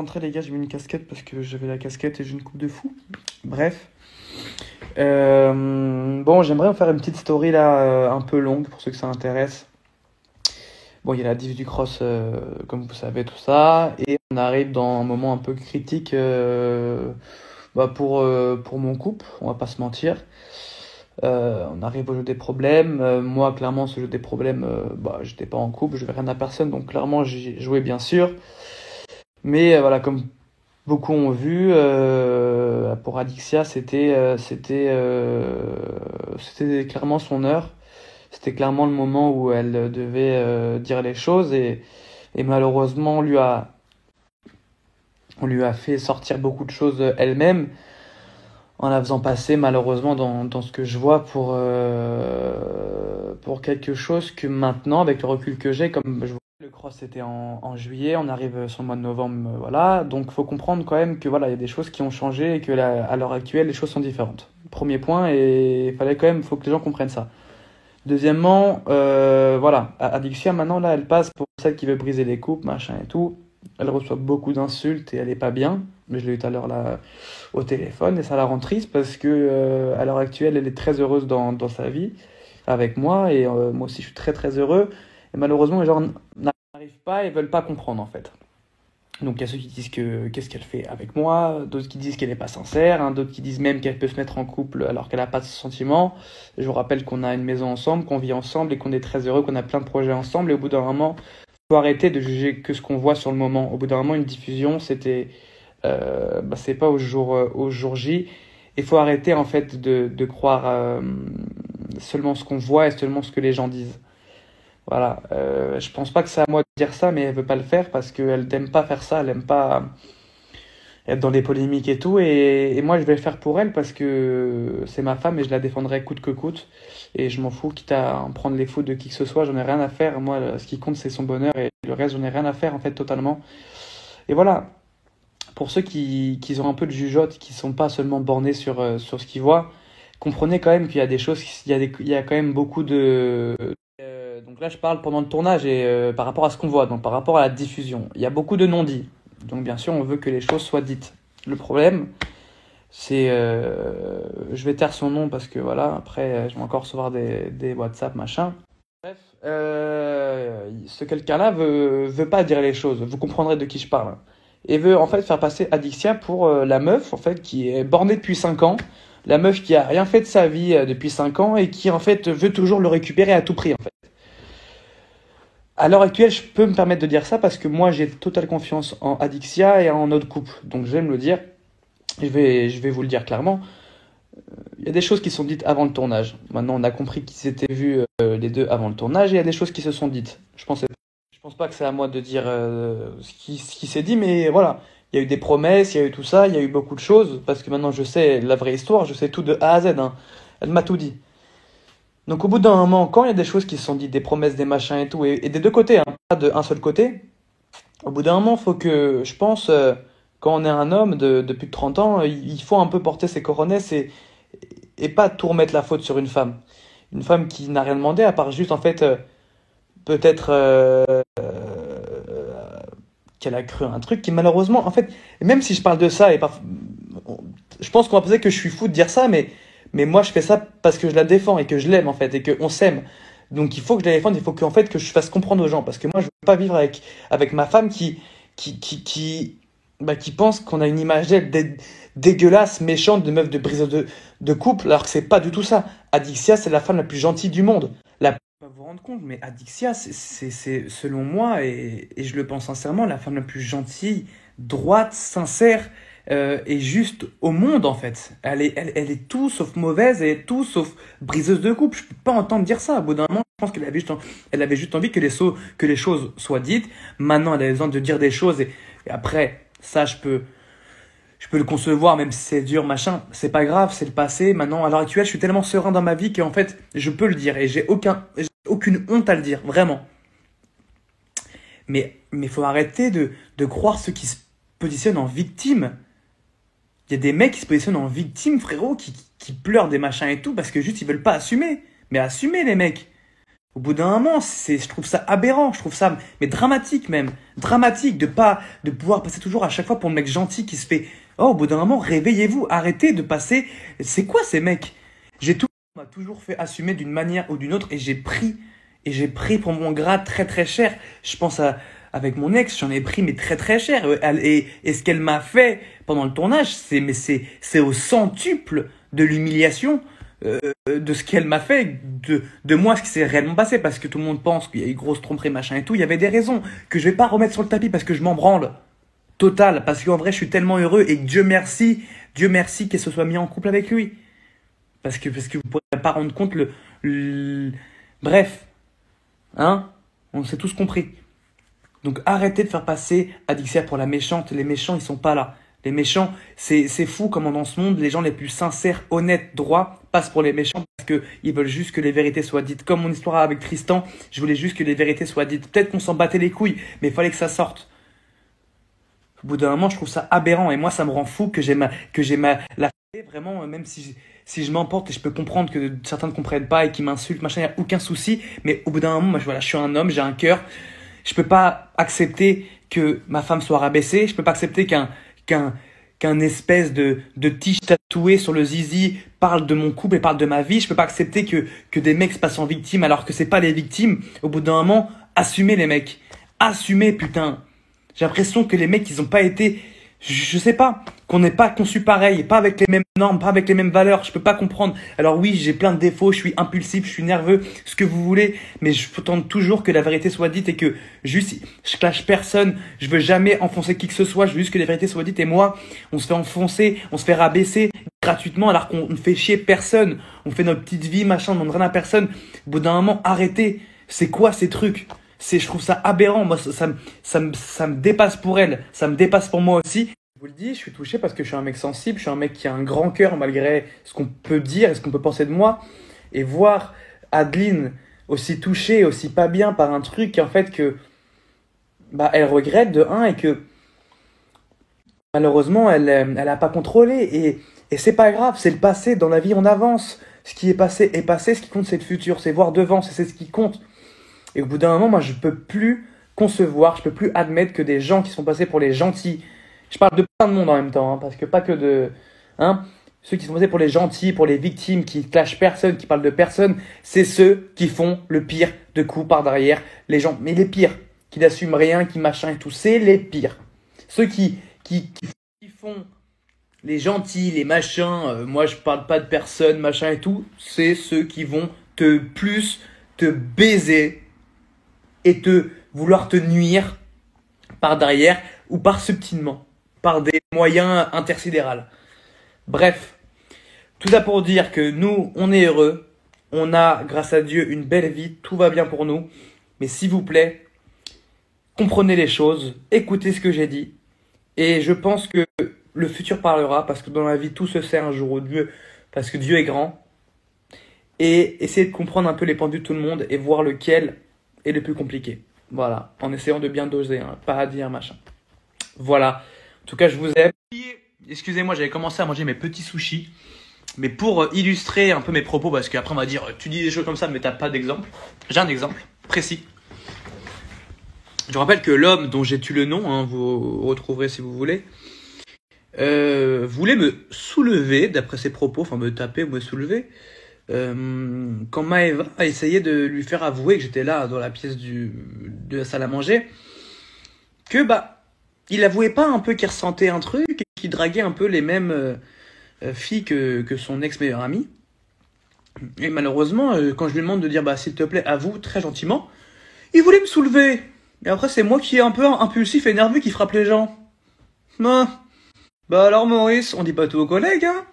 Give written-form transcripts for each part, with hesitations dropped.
rentrer les gars, j'ai mis une casquette parce que j'avais la casquette et j'ai une coupe de fou. Bref. Bon, j'aimerais faire une petite story là, un peu longue pour ceux que ça intéresse. Bon, il y a la div du cross, comme vous savez, tout ça. Et on arrive dans un moment un peu critique pour mon couple, on va pas se mentir. On arrive au jeu des problèmes. Moi, clairement, ce jeu des problèmes, j'étais pas en couple, je vais rien à personne, donc clairement, j'ai joué bien sûr. Mais voilà, comme beaucoup ont vu, pour Adixia, c'était clairement son heure. C'était clairement le moment où elle devait dire les choses et malheureusement, on lui a fait sortir beaucoup de choses elle-même en la faisant passer malheureusement dans ce que je vois pour quelque chose que maintenant, avec le recul que j'ai, comme je vois, le cross c'était en juillet, on arrive sur le mois de novembre, voilà. Donc faut comprendre quand même que voilà, il y a des choses qui ont changé et que à l'heure actuelle, les choses sont différentes. Premier point, et faut que les gens comprennent ça. Deuxièmement, voilà, Adixia maintenant là, elle passe pour celle qui veut briser les couples, machin et tout. Elle reçoit beaucoup d'insultes et elle est pas bien. Mais je l'ai eu tout à l'heure là au téléphone et ça la rend triste parce que à l'heure actuelle, elle est très heureuse dans sa vie avec moi et moi aussi je suis très très heureux. Et malheureusement, les gens n'arrivent pas et veulent pas comprendre en fait. Donc il y a ceux qui disent que qu'est-ce qu'elle fait avec moi, d'autres qui disent qu'elle n'est pas sincère, hein, d'autres qui disent même qu'elle peut se mettre en couple alors qu'elle n'a pas de sentiments. Je vous rappelle qu'on a une maison ensemble, qu'on vit ensemble et qu'on est très heureux, qu'on a plein de projets ensemble. Et au bout d'un moment, il faut arrêter de juger que ce qu'on voit sur le moment. Au bout d'un moment, une diffusion, c'est pas au jour J. Il faut arrêter en fait de croire seulement ce qu'on voit et seulement ce que les gens disent. Voilà, je pense pas que c'est à moi de dire ça, mais elle veut pas le faire parce qu'elle n'aime pas faire ça, elle aime pas être dans les polémiques et tout. Et moi, je vais le faire pour elle parce que c'est ma femme et je la défendrai coûte que coûte. Et je m'en fous, quitte à en prendre les foudres de qui que ce soit, j'en ai rien à faire. Moi, ce qui compte, c'est son bonheur et le reste, j'en ai rien à faire en fait totalement. Et voilà, pour ceux qui ont un peu de jugeote, qui sont pas seulement bornés sur ce qu'ils voient, comprenez quand même qu'il y a des choses, il y a quand même beaucoup de donc là, je parle pendant le tournage et par rapport à ce qu'on voit, donc par rapport à la diffusion. Il y a beaucoup de non-dits. Donc bien sûr, on veut que les choses soient dites. Le problème, c'est... je vais taire son nom parce que voilà, après, je vais encore recevoir des WhatsApp, machin. Bref, ce quelqu'un-là veut pas dire les choses. Vous comprendrez de qui je parle. Et veut en fait faire passer Adixia pour la meuf en fait qui est bornée depuis 5 ans. La meuf qui a rien fait de sa vie depuis 5 ans et qui en fait veut toujours le récupérer à tout prix en fait. À l'heure actuelle, je peux me permettre de dire ça parce que moi, j'ai totale confiance en Adixia et en notre couple. Donc, je vais me le dire. Je vais vous le dire clairement. Il y a des choses qui sont dites avant le tournage. Maintenant, on a compris qu'ils s'étaient vus les deux avant le tournage et il y a des choses qui se sont dites. Je pense pas que c'est à moi de dire ce qui s'est dit, mais voilà. Il y a eu des promesses, il y a eu tout ça, il y a eu beaucoup de choses parce que maintenant, je sais la vraie histoire, je sais tout de A à Z, hein. Elle m'a tout dit. Donc au bout d'un moment, quand il y a des choses qui se sont dites, des promesses, des machins et tout, et des deux côtés, hein, pas d'un seul côté, au bout d'un moment, faut que, je pense, quand on est un homme de plus de 30 ans, il faut un peu porter ses coronets et pas tout remettre la faute sur une femme. Une femme qui n'a rien demandé, à part juste, en fait, peut-être qu'elle a cru à un truc qui, malheureusement, en fait, même si je parle de ça, je pense qu'on va penser que je suis fou de dire ça, mais moi, je fais ça parce que je la défends et que je l'aime, en fait, et qu'on s'aime. Donc, il faut que je la défende, il faut qu'en fait, que je fasse comprendre aux gens. Parce que moi, je veux pas vivre avec ma femme qui pense qu'on a une image d'elle dégueulasse, méchante, de meuf de brise de couple, alors que c'est pas du tout ça. Adixia, c'est la femme la plus gentille du monde. Pas vous rendre compte, mais Adixia, c'est selon moi, et je le pense sincèrement, la femme la plus gentille, droite, sincère, et juste au monde en fait. Elle est tout sauf mauvaise et tout sauf briseuse de couple. Je peux pas entendre dire ça. Au bout d'un moment, je pense elle avait juste envie que les choses soient dites. Maintenant, elle a besoin de dire des choses et après, ça, je peux le concevoir, même si c'est dur, machin. C'est pas grave, c'est le passé. Maintenant, à l'heure actuelle, je suis tellement serein dans ma vie qu'en fait, je peux le dire et j'ai aucune honte à le dire, vraiment. Mais faut arrêter de croire ceux qui se positionnent en victime. Il y a des mecs qui se positionnent en victime, frérot, qui pleurent des machins et tout, parce que juste ils veulent pas assumer. Mais assumez les mecs. Au bout d'un moment, je trouve ça aberrant, je trouve ça, mais dramatique même. Dramatique de pas, de pouvoir passer toujours à chaque fois pour le mec gentil qui se fait, oh, au bout d'un moment, réveillez-vous, arrêtez de passer. C'est quoi ces mecs? On m'a toujours fait assumer d'une manière ou d'une autre et j'ai pris pour mon grade très très cher. Je pense avec mon ex, j'en ai pris mais très très cher. Et ce qu'elle m'a fait pendant le tournage, c'est au centuple de l'humiliation de ce qu'elle m'a fait, de moi, ce qui s'est réellement passé. Parce que tout le monde pense qu'il y a eu grosse tromperie, machin et tout. Il y avait des raisons que je vais pas remettre sur le tapis parce que je m'en branle. Total. Parce qu'en vrai, je suis tellement heureux et Dieu merci qu'elle se soit mis en couple avec lui. Parce que vous ne pourrez pas rendre compte bref, hein? On s'est tous compris. Donc arrêtez de faire passer Adixia pour la méchante. Les méchants, ils sont pas là. Les méchants, c'est fou comment dans ce monde, les gens les plus sincères, honnêtes, droits, passent pour les méchants parce qu'ils veulent juste que les vérités soient dites. Comme mon histoire avec Tristan, je voulais juste que les vérités soient dites. Peut-être qu'on s'en battait les couilles, mais il fallait que ça sorte. Au bout d'un moment, je trouve ça aberrant et moi, ça me rend fou la vraiment, même si je m'emporte et je peux comprendre que certains ne comprennent pas et qui m'insultent, machin, il n'y a aucun souci. Mais au bout d'un moment, moi, voilà, je suis un homme, j'ai un cœur. Je peux pas accepter que ma femme soit rabaissée. Je peux pas accepter qu'un espèce de tige tatoué sur le zizi parle de mon couple et parle de ma vie. Je peux pas accepter que des mecs se passent en victime alors que c'est pas les victimes. Au bout d'un moment, assumez les mecs. Assumez, putain. J'ai l'impression que les mecs, ils ont pas été, je sais pas, qu'on n'est pas conçus pareil, pas avec les mêmes normes, pas avec les mêmes valeurs. Je peux pas comprendre. Alors oui, j'ai plein de défauts, je suis impulsif, je suis nerveux, ce que vous voulez, mais je tente toujours que la vérité soit dite et que juste, je clash personne. Je veux jamais enfoncer qui que ce soit. Je veux juste que les vérités soient dites. Et moi, on se fait enfoncer, on se fait rabaisser gratuitement alors qu'on ne fait chier personne. On fait notre petite vie, machin, on ne demande rien à personne. Au bout d'un moment, arrêtez. C'est quoi ces trucs? Je trouve ça aberrant. Moi, ça me dépasse pour elle. Ça me dépasse pour moi aussi. Je vous le dis, je suis touché parce que je suis un mec sensible. Je suis un mec qui a un grand cœur malgré ce qu'on peut dire et ce qu'on peut penser de moi. Et voir Adeline aussi touchée, aussi pas bien par un truc, en fait, elle regrette de un et que malheureusement, elle a pas contrôlé. Et c'est pas grave, c'est le passé. Dans la vie, on avance. Ce qui est passé est passé. Ce qui compte, c'est le futur. C'est voir devant. C'est ce qui compte. Et au bout d'un moment, moi, je peux plus concevoir, je peux plus admettre que des gens qui sont passés pour les gentils, je parle de plein de monde en même temps, hein, parce que pas que de, hein, ceux qui sont passés pour les gentils, pour les victimes, qui clashent personne, qui parlent de personne, c'est ceux qui font le pire de coups par derrière, les gens, mais les pires, qui n'assument rien, qui machin et tout, c'est les pires. Ceux qui font les gentils, les machins, moi je parle pas de personne, machin et tout, c'est ceux qui vont te baiser et vouloir te nuire par derrière ou par subtilement, par des moyens intersidéraux. Bref, tout ça pour dire que nous, on est heureux, on a, grâce à Dieu, une belle vie, tout va bien pour nous, mais s'il vous plaît, comprenez les choses, écoutez ce que j'ai dit, et je pense que le futur parlera, parce que dans la vie, tout se sait un jour au Dieu, parce que Dieu est grand, et essayez de comprendre un peu les points de vue de tout le monde et voir lequel est le plus compliqué. Voilà, en essayant de bien doser, hein, pas à dire machin. Voilà, en tout cas, je vous aime. Excusez-moi, j'avais commencé à manger mes petits sushis, mais pour illustrer un peu mes propos, parce qu'après on va dire, tu dis des choses comme ça, mais t'as pas d'exemple. J'ai un exemple précis. Je vous rappelle que l'homme dont j'ai tué le nom, hein, vous retrouverez si vous voulez, voulait me soulever, d'après ses propos, enfin me taper ou me soulever, quand Maëva a essayé de lui faire avouer que j'étais là dans la pièce de la salle à manger, que il avouait pas un peu qu'il ressentait un truc et qu'il draguait un peu les mêmes filles que son ex-meilleur ami. Et malheureusement, quand je lui demande de dire s'il te plaît, avoue très gentiment, il voulait me soulever. Et après, c'est moi qui est un peu impulsif et nerveux qui frappe les gens. Ah. Alors Maurice, on dit pas tout aux collègues, hein.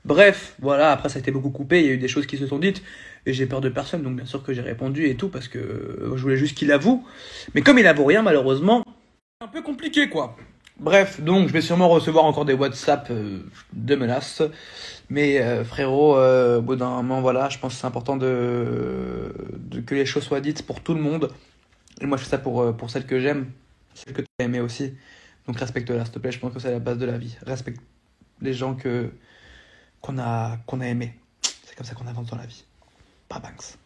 Bref, voilà, après ça a été beaucoup coupé, il y a eu des choses qui se sont dites, et j'ai peur de personne, donc bien sûr que j'ai répondu et tout, parce que je voulais juste qu'il avoue. Mais comme il avoue rien, malheureusement, c'est un peu compliqué, quoi. Bref, donc je vais sûrement recevoir encore des WhatsApp de menaces. Mais frérot, au bout d'un moment, voilà, je pense que c'est important que les choses soient dites pour tout le monde. Et moi, je fais ça pour celles que j'aime, celles que tu as aimées aussi. Donc respecte-la, s'il te plaît, je pense que c'est la base de la vie. Respecte les gens qu'on a aimés. C'est comme ça qu'on avance dans la vie. Pas Banks.